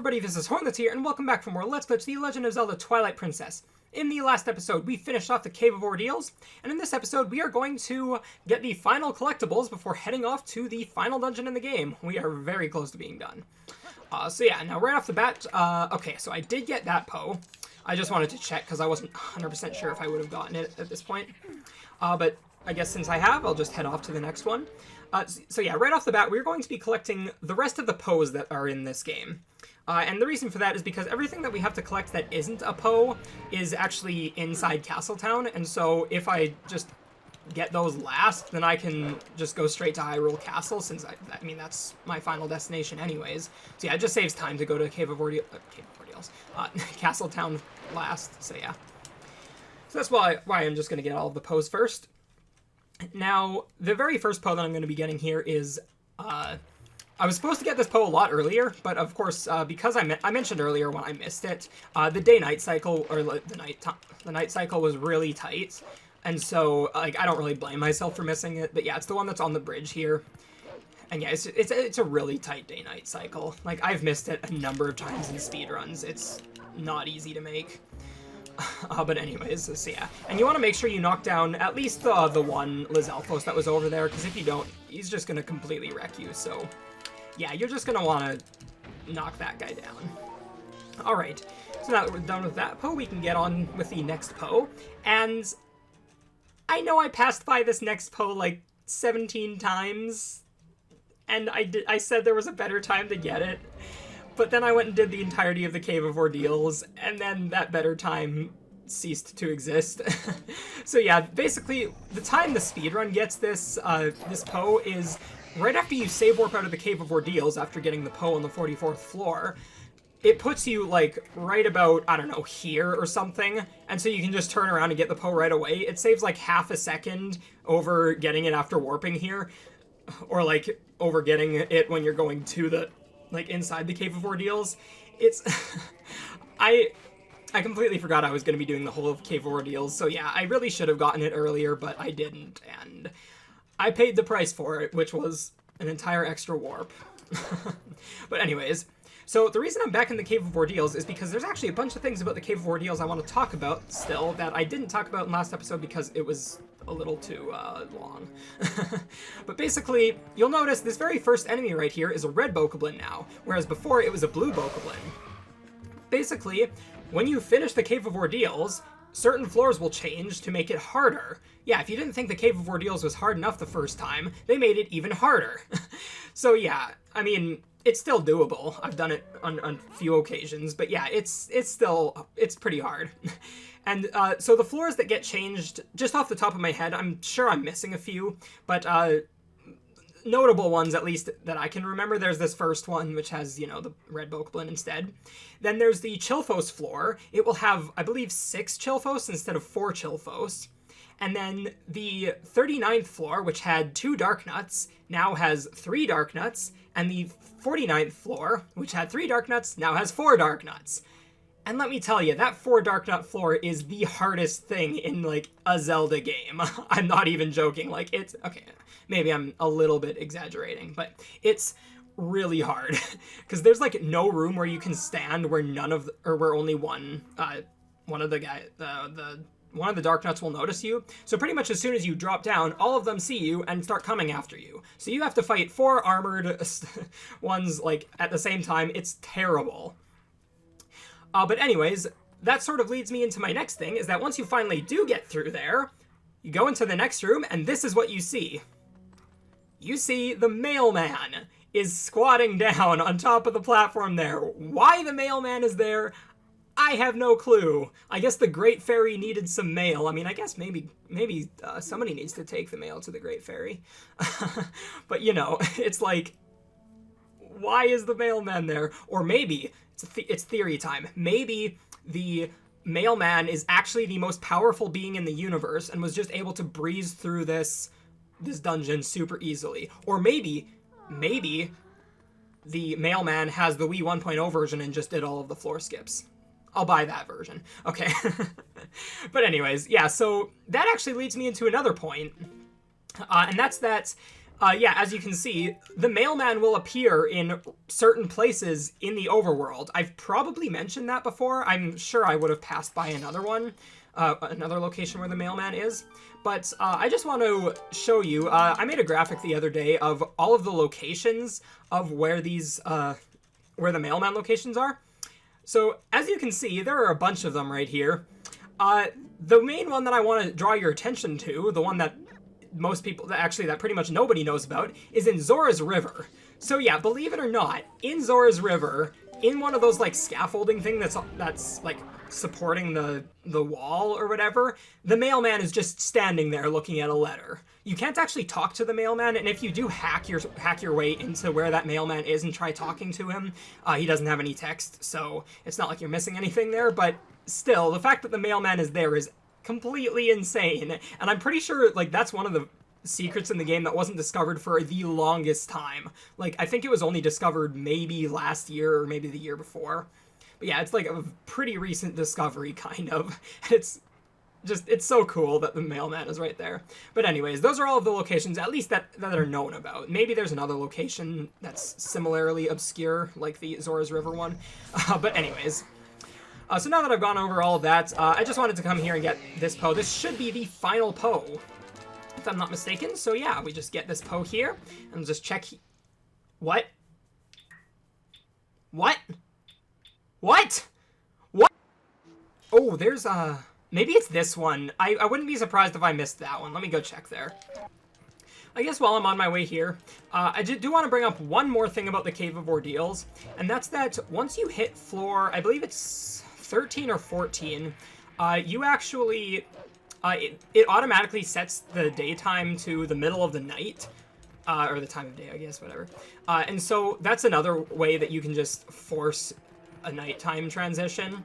everybody, this is Hornlets here, and welcome back for more Let's Play The Legend of Zelda Twilight Princess. In the last episode, we finished off the Cave of Ordeals, and in this episode, we are going to get the final collectibles before heading off to the final dungeon in the game. We are very close to being done. So yeah, now right off the bat, okay, so I did get that Poe. I just wanted to check, because I wasn't 100% sure if I would have gotten it at this point. But I guess since I have, I'll just head off to the next one. So yeah, right off the bat, we're going to be collecting the rest of the Poes that are in this game. And the reason for that is because everything that we have to collect that isn't a Poe is actually inside Castletown, and so if I just get those last, then I can just go straight to Hyrule Castle, since I mean, that's my final destination anyways. So yeah, it just saves time to go to Cave of Ordeals, Castletown last, so yeah. So that's why I'm just going to get all of the Poes first. Now, the very first Poe that I'm going to be getting here is, I was supposed to get this Poe a lot earlier, but of course, because I mentioned earlier when I missed it, the day-night cycle, or the night cycle was really tight, and so, like, I don't really blame myself for missing it, but yeah, it's the one that's on the bridge here. And yeah, it's a really tight day-night cycle. Like, I've missed it a number of times in speedruns. It's not easy to make. But anyways, so yeah. And you want to make sure you knock down at least the one Lizalfos that was over there, because if you don't, he's just going to completely wreck you, so yeah, you're just going to want to knock that guy down. Alright, so now that we're done with that Poe, we can get on with the next Poe, and I know I passed by this next Poe like 17 times, and I said there was a better time to get it, but then I went and did the entirety of the Cave of Ordeals, and then that better time ceased to exist. So yeah, basically, the time the speedrun gets this Poe is right after you save warp out of the Cave of Ordeals after getting the Poe on the 44th floor. It puts you, like, right about, I don't know, here or something, and so you can just turn around and get the Poe right away. It saves, like, half a second over getting it after warping here, or, like, over getting it when you're going to the, like, inside the Cave of Ordeals. It's... I completely forgot I was going to be doing the whole of Cave of Ordeals, so yeah, I really should have gotten it earlier, but I didn't, and I paid the price for it, which was an entire extra warp. But anyways, so the reason I'm back in the Cave of Ordeals is because there's actually a bunch of things about the Cave of Ordeals I want to talk about still that I didn't talk about in last episode because it was a little too long. But basically, you'll notice this very first enemy right here is a red Bokoblin now, whereas before it was a blue Bokoblin. Basically, when you finish the Cave of Ordeals, certain floors will change to make it harder. Yeah, if you didn't think the Cave of Ordeals was hard enough the first time, they made it even harder. So yeah, I mean, it's still doable. I've done it on a few occasions, but yeah, it's pretty hard. And so the floors that get changed, just off the top of my head, I'm sure I'm missing a few, but notable ones, at least, that I can remember. There's this first one, which has, you know, the red Bokoblin instead. Then there's the Chilfos floor. It will have, I believe, 6 Chilfos instead of 4 Chilfos. And then the 39th floor, which had 2 Darknuts, now has 3 Darknuts. And the 49th floor, which had 3 Darknuts, now has 4 Darknuts. And let me tell you, that 4 Darknut floor is the hardest thing in, like, a Zelda game. I'm not even joking. Like, it's... Okay, maybe I'm a little bit exaggerating, but it's really hard. Because there's, like, no room where you can stand where where only one of the Darknuts will notice you. So pretty much as soon as you drop down, all of them see you and start coming after you. So you have to fight 4 armored ones, like, at the same time. It's terrible. But anyways, that sort of leads me into my next thing, is that once you finally do get through there, you go into the next room, and this is what you see. You see the mailman is squatting down on top of the platform there. Why the mailman is there, I have no clue. I guess the Great Fairy needed some mail. I mean, I guess maybe somebody needs to take the mail to the Great Fairy. But, you know, it's like, why is the mailman there? Or maybe... It's theory time. Maybe the mailman is actually the most powerful being in the universe and was just able to breeze through this dungeon super easily. Or maybe the mailman has the Wii 1.0 version and just did all of the floor skips. I'll buy that version. Okay. But anyways, yeah, so that actually leads me into another point. And that's that yeah, as you can see, the mailman will appear in certain places in the overworld. I've probably mentioned that before. I'm sure I would have passed by another one, another location where the mailman is. But I just want to show you, I made a graphic the other day of all of the locations of where these, where the mailman locations are. So, as you can see, there are a bunch of them right here. The main one that I want to draw your attention to, the one that most people, that pretty much nobody knows about, is in Zora's River. So yeah, believe it or not, in Zora's River, in one of those like scaffolding thing that's like supporting the wall or whatever, the mailman is just standing there looking at a letter. You can't actually talk to the mailman, and if you do hack your way into where that mailman is and try talking to him, he doesn't have any text, so it's not like you're missing anything there, but still, the fact that the mailman is there is completely insane, and I'm pretty sure like that's one of the secrets in the game that wasn't discovered for the longest time. Like, I think it was only discovered maybe last year or maybe the year before. But yeah, it's like a pretty recent discovery, kind of. It's so cool that the mailman is right there. But anyways, those are all of the locations, at least that are known about. Maybe there's another location that's similarly obscure, like the Zora's River one. But anyways, so now that I've gone over all of that, I just wanted to come here and get this Poe. This should be the final Poe, if I'm not mistaken. So yeah, we just get this Poe here, and just check... What? What? What? What? Oh, there's, maybe it's this one. I wouldn't be surprised if I missed that one. Let me go check there. I guess while I'm on my way here, I do want to bring up one more thing about the Cave of Ordeals, and that's that once you hit floor, I believe it's 13 or 14, you actually, it automatically sets the daytime to the middle of the night, or the time of day, I guess, whatever. And so that's another way that you can just force a nighttime transition,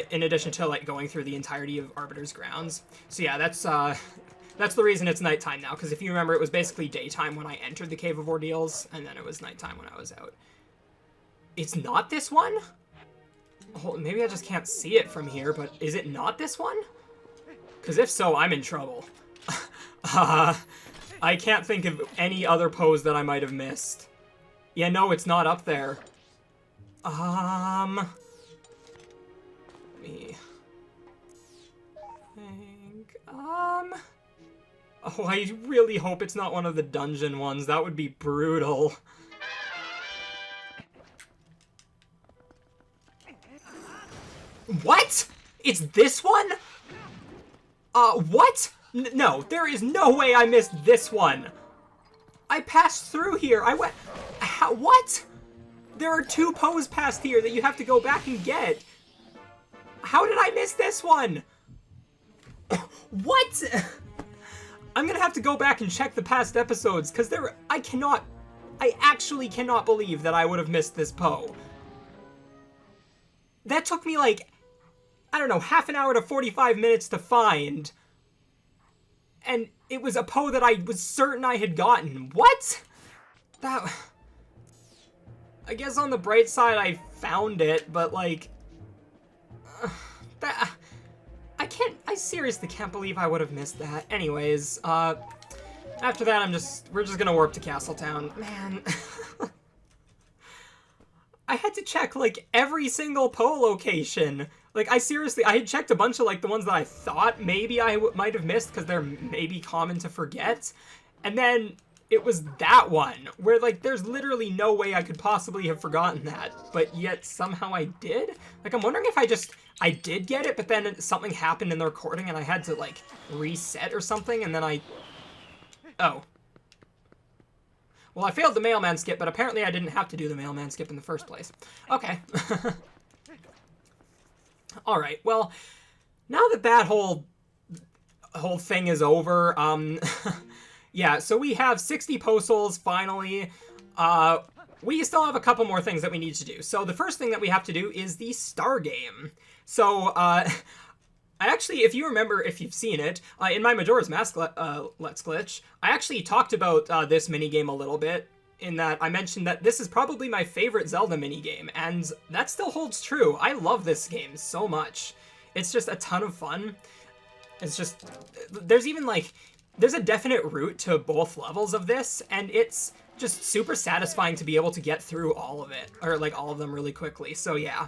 in addition to like going through the entirety of Arbiter's Grounds. So yeah, that's the reason it's nighttime now, because if you remember, it was basically daytime when I entered the Cave of Ordeals, and then it was nighttime when I was out. It's not this one? Oh, maybe I just can't see it from here, but is it not this one? Because if so, I'm in trouble. I can't think of any other pose that I might have missed. Yeah, no, it's not up there. Let me think. Oh, I really hope it's not one of the dungeon ones. That would be brutal. What? It's this one? What? No, there is no way I missed this one. I passed through here. I went... What? There are two Poes past here that you have to go back and get. How did I miss this one? What? I'm gonna have to go back and check the past episodes, because I actually cannot believe that I would have missed this Poe. That took me like, I don't know, half an hour to 45 minutes to find. And it was a Poe that I was certain I had gotten. What? I guess on the bright side I found it, but like... I seriously can't believe I would have missed that. Anyways, after that we're just gonna warp to Castletown. Man... I had to check, like, every single Poe location. Like, I had checked a bunch of, like, the ones that I thought maybe I might have missed, because they're maybe common to forget. And then it was that one, where, like, there's literally no way I could possibly have forgotten that. But yet, somehow I did? Like, I'm wondering if I did get it, but then something happened in the recording, and I had to, like, reset or something, and then Oh. Well, I failed the mailman skip, but apparently I didn't have to do the mailman skip in the first place. Okay. Alright, well, now that that whole thing is over, yeah, so we have 60 postals, finally. We still have a couple more things that we need to do. So the first thing that we have to do is the star game. So, actually, if you remember, if you've seen it, in my Majora's Mask Let's Glitch, I actually talked about this minigame a little bit, in that I mentioned that this is probably my favorite Zelda minigame, and that still holds true. I love this game so much. It's just a ton of fun. It's just... There's even, like... there's a definite route to both levels of this, and it's just super satisfying to be able to get through all of it, or like all of them really quickly. So yeah.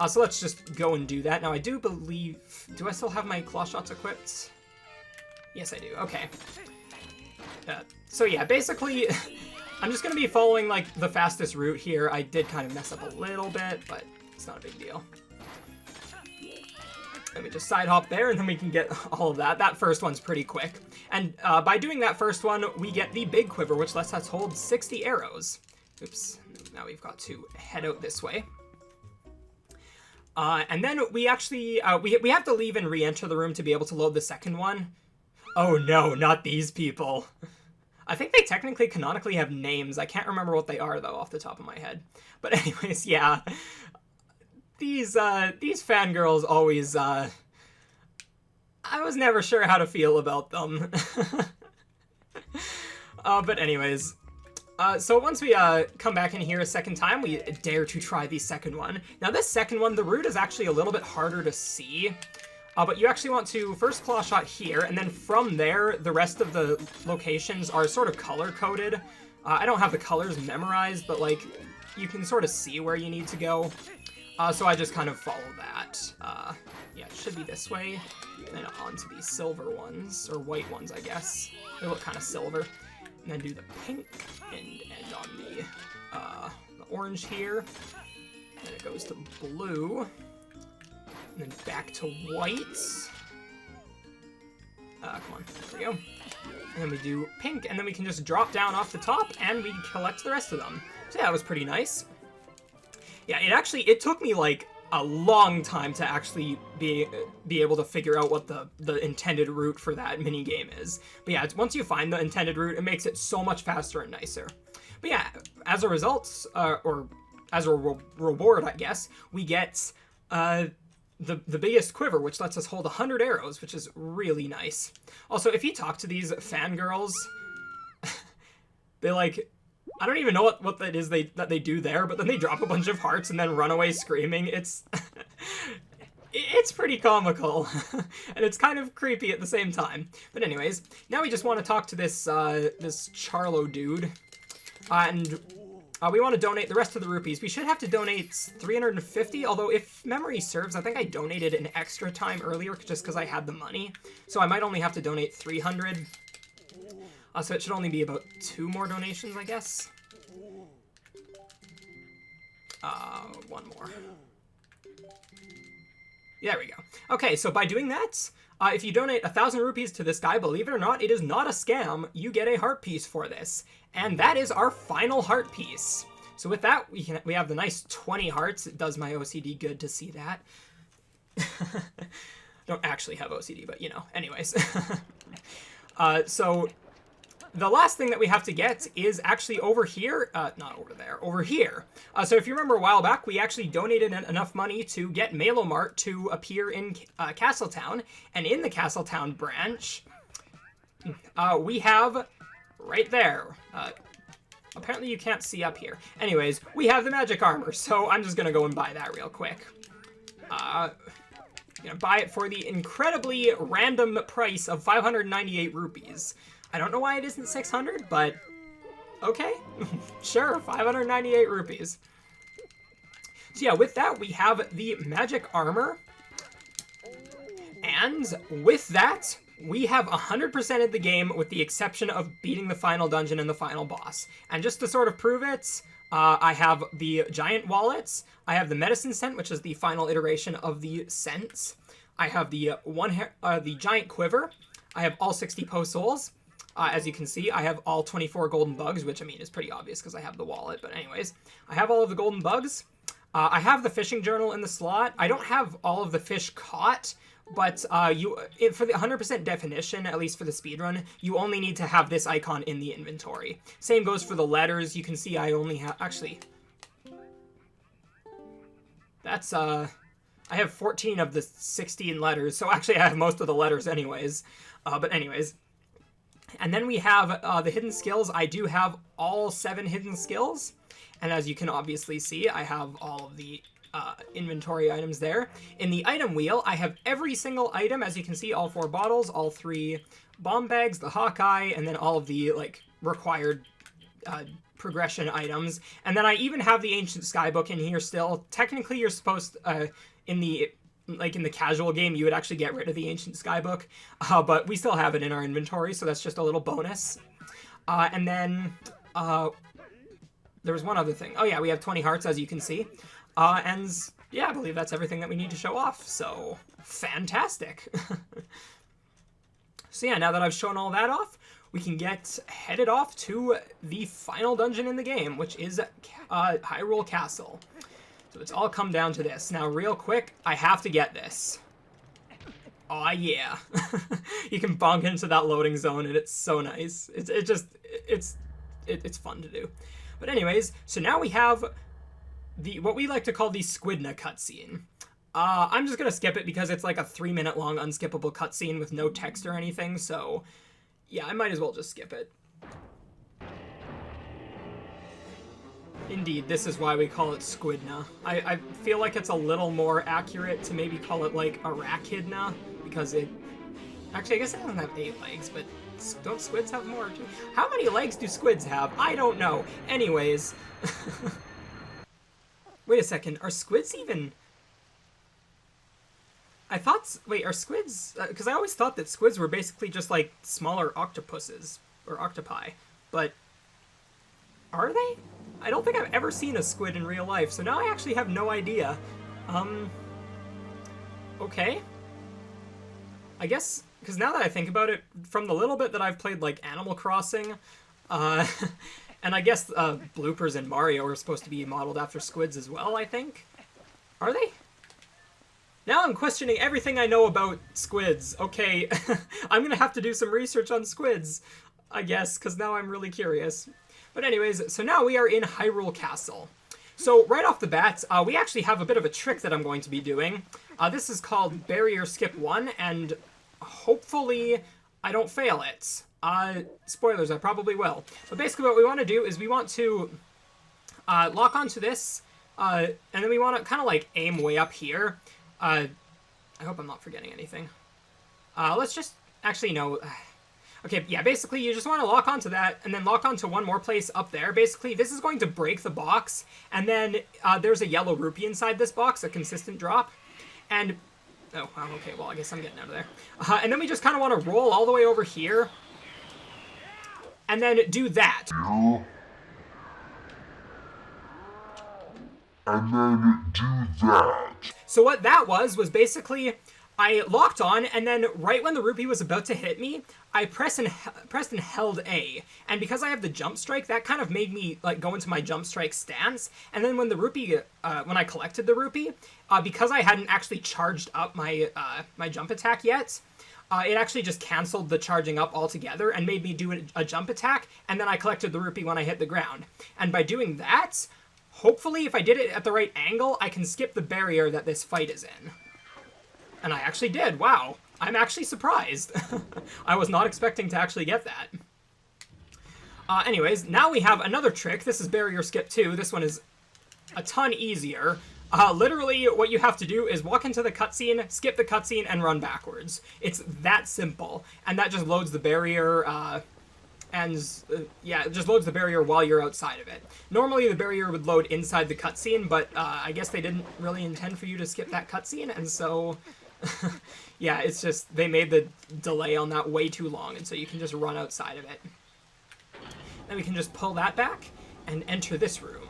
So let's just go and do that. Now I do believe, do I still have my claw shots equipped? Yes, I do. Okay. So yeah, basically, I'm just gonna be following like the fastest route here. I did kind of mess up a little bit, but it's not a big deal. Let me just side hop there, and then we can get all of that. That first one's pretty quick. And by doing that first one, we get the big quiver, which lets us hold 60 arrows. Oops. Now we've got to head out this way. And then we actually, we have to leave and re-enter the room to be able to load the second one. Oh no, not these people. I think they technically canonically have names. I can't remember what they are, though, off the top of my head. But anyways, yeah. These fangirls always, I was never sure how to feel about them. But anyways, so once we come back in here a second time, we dare to try the second one. Now this second one, the route is actually a little bit harder to see, but you actually want to first claw shot here, and then from there, the rest of the locations are sort of color-coded. I don't have the colors memorized, but like, you can sort of see where you need to go. So I just kind of follow that. Yeah, it should be this way, and then onto these silver ones, or white ones, I guess. They look kind of silver. And then do the pink, and end on the orange here. Then it goes to blue, and then back to white. Come on, there we go. And then we do pink, and then we can just drop down off the top, and we collect the rest of them. So yeah, that was pretty nice. Yeah, it took me like a long time to actually be able to figure out what the intended route for that mini game is. But yeah, once you find the intended route, it makes it so much faster and nicer. But yeah, as a result, or as a reward, I guess, we get the biggest quiver, which lets us hold 100 arrows, which is really nice. Also, if you talk to these fangirls, they like, I don't even know what that is that they do there, but then they drop a bunch of hearts and then run away screaming. It's it's pretty comical, and it's kind of creepy at the same time. But anyways, now we just want to talk to this this Charlo dude, and we want to donate the rest of the rupees. We should have to donate 350, although if memory serves, I think I donated an extra time earlier just because I had the money, so I might only have to donate 300. So it should only be about 2 more donations, I guess. One more. Yeah, there we go. Okay, so by doing that, if you donate 1,000 rupees to this guy, believe it or not, it is not a scam. You get a heart piece for this. And that is our final heart piece. So with that, we have the nice 20 hearts. It does my OCD good to see that. Don't actually have OCD, but you know, anyways. So the last thing that we have to get is actually over here, not over there, over here. So if you remember a while back, we actually donated enough money to get Malomart to appear in Castletown, and in the Castletown branch, we have right there, apparently you can't see up here. Anyways, we have the magic armor, so I'm just gonna go and buy that real quick. Gonna buy it for the incredibly random price of 598 rupees. I don't know why it isn't 600, but okay. Sure, 598 rupees. So yeah, with that, we have the magic armor. And with that, we have 100%ed the game with the exception of beating the final dungeon and the final boss. And just to sort of prove it, I have the giant wallets. I have the medicine scent, which is the final iteration of the scents. I have the giant quiver. I have all 60 post souls. As you can see, I have all 24 golden bugs, which I mean is pretty obvious because I have the wallet. But anyways, I have all of the golden bugs. I have the fishing journal in the slot. I don't have all of the fish caught, but for the 100% definition, at least for the speedrun, you only need to have this icon in the inventory. Same goes for the letters. You can see I only have, actually, that's, I have 14 of the 16 letters, so actually I have most of the letters anyways. But anyways. And then we have the hidden skills. I do have all 7 hidden skills. And as you can obviously see, I have all of the inventory items there. In the item wheel, I have every single item, as you can see, all 4 bottles, all 3 bomb bags, the Hawkeye, and then all of the, like, required progression items. And then I even have the Ancient Skybook in here still. Technically, you're supposed, in the casual game, you would actually get rid of the Ancient Skybook, but we still have it in our inventory, so that's just a little bonus. And then, there was one other thing. Oh yeah, we have 20 hearts, as you can see. And yeah, I believe that's everything that we need to show off, so fantastic. So yeah, now that I've shown all that off, we can get headed off to the final dungeon in the game, which is Hyrule Castle. So it's all come down to this. Now, real quick, I have to get this. Aw, yeah. You can bonk into that loading zone, and it's so nice. It's fun to do. But anyways, so now we have what we like to call the Squidna cutscene. I'm just gonna skip it because it's like a 3-minute long unskippable cutscene with no text or anything, so yeah, I might as well just skip it. Indeed, this is why we call it Squidna. I feel like it's a little more accurate to maybe call it like Arachidna, because it... Actually, I guess it doesn't have 8 legs, but don't squids have more too? How many legs do squids have? I don't know. Anyways. Wait a second, are squids even... I thought... Wait, are squids... Because I always thought that squids were basically just, like, smaller octopuses. Or octopi. But... Are they? I don't think I've ever seen a squid in real life, so now I actually have no idea. Okay. I guess... Because now that I think about it, from the little bit that I've played, like, Animal Crossing, and I guess bloopers in Mario are supposed to be modeled after squids as well, I think? Are they? Now I'm questioning everything I know about squids. Okay, I'm gonna have to do some research on squids, I guess, because now I'm really curious. But anyways, so now we are in Hyrule Castle. So right off the bat, we actually have a bit of a trick that I'm going to be doing. This is called Barrier Skip 1, and hopefully I don't fail it. Spoilers, I probably will. But basically what we want to do is we want to lock onto this, and then we want to kind of like aim way up here. I hope I'm not forgetting anything. Let's just, actually no. Okay, yeah, basically you just want to lock onto that, and then lock onto one more place up there. Basically, this is going to break the box, and then there's a yellow rupee inside this box, a consistent drop. And, oh, okay, well, I guess I'm getting out of there. And then we just kind of want to roll all the way over here, and then do that. And then do that. So what that was basically, I locked on, and then right when the rupee was about to hit me, I pressed and held A. And because I have the jump strike, that kind of made me like go into my jump strike stance. And then when the rupee, when I collected the rupee, because I hadn't actually charged up my my jump attack yet, it actually just canceled the charging up altogether and made me do a jump attack. And then I collected the rupee when I hit the ground. And by doing that, hopefully if I did it at the right angle, I can skip the barrier that this fight is in. And I actually did. Wow. I'm actually surprised. I was not expecting to actually get that. Anyways, now we have another trick. This is Barrier Skip 2. This one is a ton easier. Literally, what you have to do is walk into the cutscene, skip the cutscene, and run backwards. It's that simple. And that just loads the barrier, yeah, it just loads the barrier while you're outside of it. Normally, the barrier would load inside the cutscene, but I guess they didn't really intend for you to skip that cutscene, and so... yeah, it's just, they made the delay on that way too long, and so you can just run outside of it. Then we can just pull that back and enter this room.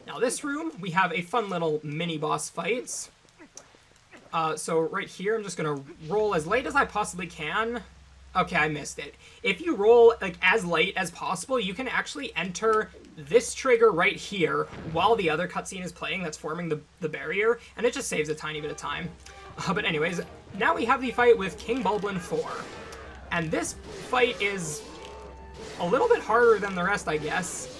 Now this room, we have a fun little mini-boss fight. So right here, I'm just going to roll as late as I possibly can. Okay, I missed it. If you roll like as late as possible, you can actually enter this trigger right here while the other cutscene is playing that's forming the barrier, and it just saves a tiny bit of time. But anyways, now we have the fight with King Bulblin 4. And this fight is a little bit harder than the rest, I guess.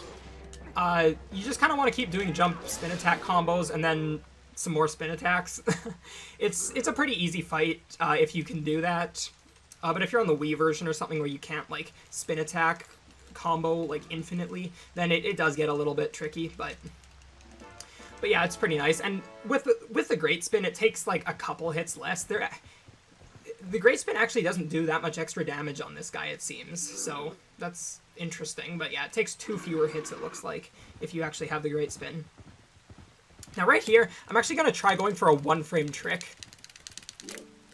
You just kind of want to keep doing jump spin attack combos and then some more spin attacks. It's a pretty easy fight if you can do that. But if you're on the Wii version or something where you can't like spin attack combo like infinitely, then it does get a little bit tricky. But But yeah, it's pretty nice. And with the Great Spin, it takes like a couple hits less. The Great Spin actually doesn't do that much extra damage on this guy, it seems. So that's interesting. But yeah, it takes 2 fewer hits, it looks like, if you actually have the Great Spin. Now right here, I'm actually going to try going for a 1-frame trick.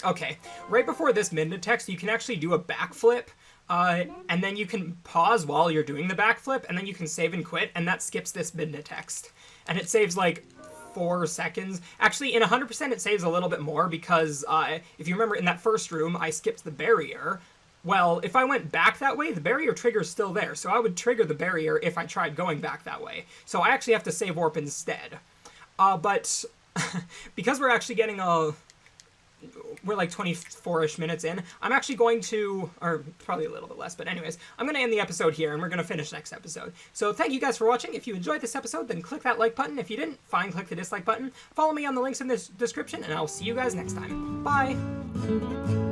Okay, right before this mid-text, you can actually do a backflip. And then you can pause while you're doing the backflip, and then you can save and quit, and that skips this mid-text. And it saves like 4 seconds. Actually, in 100% it saves a little bit more, because if you remember in that first room, I skipped the barrier. Well, if I went back that way, the barrier trigger's still there, so I would trigger the barrier if I tried going back that way. So I actually have to save warp instead. But because we're actually getting we're like 24-ish minutes in, I'm actually going to, or probably a little bit less, but anyways, I'm going to end the episode here, and we're going to finish next episode. So thank you guys for watching. If you enjoyed this episode, then click that like button. If you didn't, fine, click the dislike button. Follow me on the links in the description, and I'll see you guys next time. Bye!